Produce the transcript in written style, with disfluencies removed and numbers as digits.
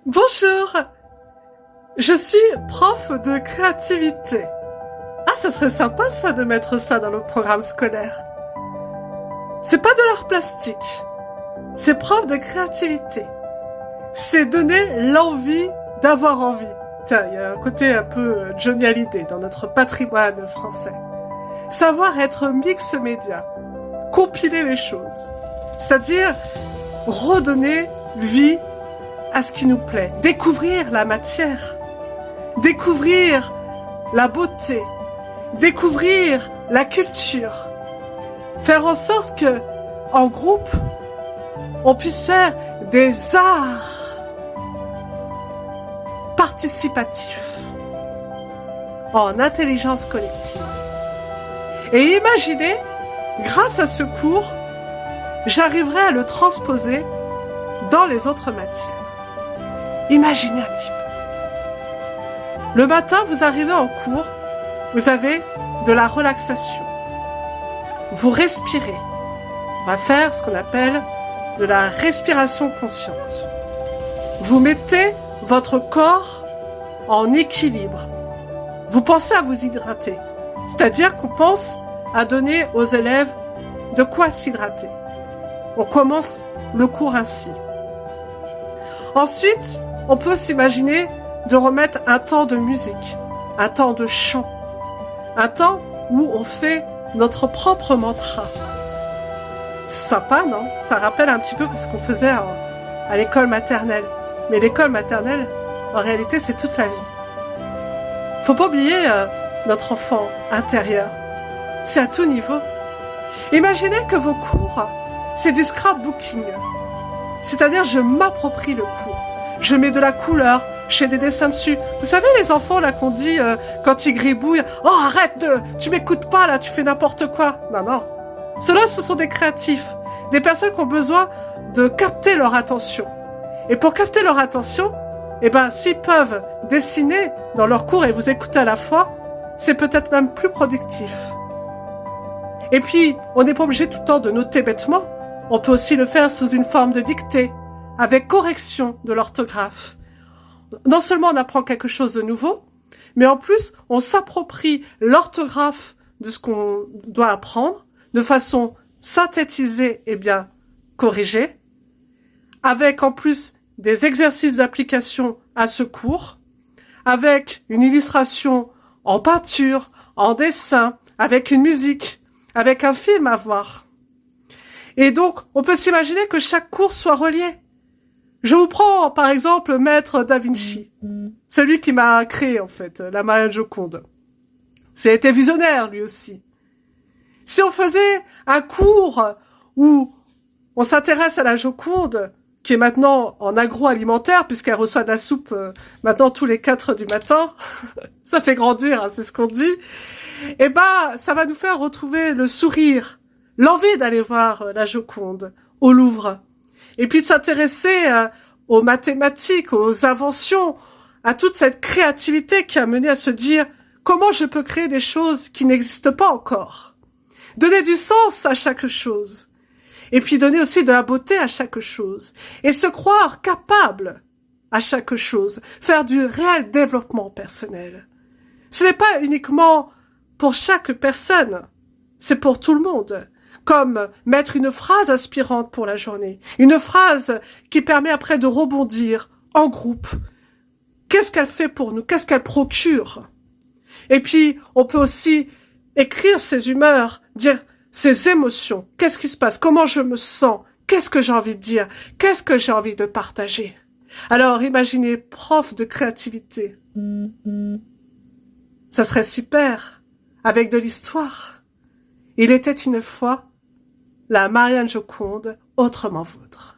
Bonjour, je suis prof de créativité. Ah, ça serait sympa ça de mettre ça dans le programme scolaire. C'est pas de l'art plastique, c'est prof de créativité. C'est donner l'envie d'avoir envie. Tiens, il y a un côté un peu Johnny Hallyday dans notre patrimoine français. Savoir être mix média, compiler les choses, c'est-à-dire redonner vie à ce qui nous plaît, découvrir la matière, découvrir la beauté, découvrir la culture, faire en sorte que, en groupe, on puisse faire des arts participatifs en intelligence collective. Et imaginez, grâce à ce cours, j'arriverai à le transposer dans les autres matières. Imaginez un petit peu. Le matin, vous arrivez en cours, vous avez de la relaxation. Vous respirez. On va faire ce qu'on appelle de la respiration consciente. Vous mettez votre corps en équilibre. Vous pensez à vous hydrater. C'est-à-dire qu'on pense à donner aux élèves de quoi s'hydrater. On commence le cours ainsi. Ensuite, on peut s'imaginer de remettre un temps de musique, un temps de chant, un temps où on fait notre propre mantra. Sympa, non? Ça rappelle un petit peu ce qu'on faisait à l'école maternelle. Mais l'école maternelle, en réalité, c'est toute la vie. Faut pas oublier notre enfant intérieur. C'est à tout niveau. Imaginez que vos cours, c'est du scrapbooking. C'est-à-dire, je m'approprie le cours. Je mets de la couleur, je fais des dessins dessus. Vous savez, les enfants, là, qu'on dit, quand ils gribouillent, « Oh, arrête tu m'écoutes pas, là, tu fais n'importe quoi. » Non, non. Ceux-là, ce sont des créatifs. Des personnes qui ont besoin de capter leur attention. Et pour capter leur attention, eh ben, s'ils peuvent dessiner dans leur cours et vous écouter à la fois, c'est peut-être même plus productif. Et puis, on n'est pas obligé tout le temps de noter bêtement. On peut aussi le faire sous une forme de dictée, avec correction de l'orthographe. Non seulement on apprend quelque chose de nouveau, mais en plus, on s'approprie l'orthographe de ce qu'on doit apprendre, de façon synthétisée et bien corrigée, avec en plus des exercices d'application à ce cours, avec une illustration en peinture, en dessin, avec une musique, avec un film à voir. Et donc, on peut s'imaginer que chaque cours soit relié. Je vous prends, par exemple, Maître Da Vinci. Celui qui m'a créé, en fait, la Marianne Joconde. C'était visionnaire, lui aussi. Si on faisait un cours où on s'intéresse à la Joconde, qui est maintenant en agroalimentaire, puisqu'elle reçoit de la soupe maintenant tous les 4 du matin, ça fait grandir, hein, c'est ce qu'on dit, et ben, ça va nous faire retrouver le sourire, l'envie d'aller voir la Joconde au Louvre, et puis de s'intéresser aux mathématiques, aux inventions, à toute cette créativité qui a mené à se dire comment je peux créer des choses qui n'existent pas encore. Donner du sens à chaque chose. Et puis donner aussi de la beauté à chaque chose. Et se croire capable à chaque chose. Faire du réel développement personnel. Ce n'est pas uniquement pour chaque personne. C'est pour tout le monde. Comme mettre une phrase inspirante pour la journée. Une phrase qui permet après de rebondir en groupe. Qu'est-ce qu'elle fait pour nous? Qu'est-ce qu'elle procure? Et puis, on peut aussi écrire ses humeurs, dire ses émotions. Qu'est-ce qui se passe? Comment je me sens? Qu'est-ce que j'ai envie de dire? Qu'est-ce que j'ai envie de partager? Alors, imaginez, prof de créativité. Ça serait super, avec de l'histoire. Il était une fois la Marianne Joconde autrement vôtre.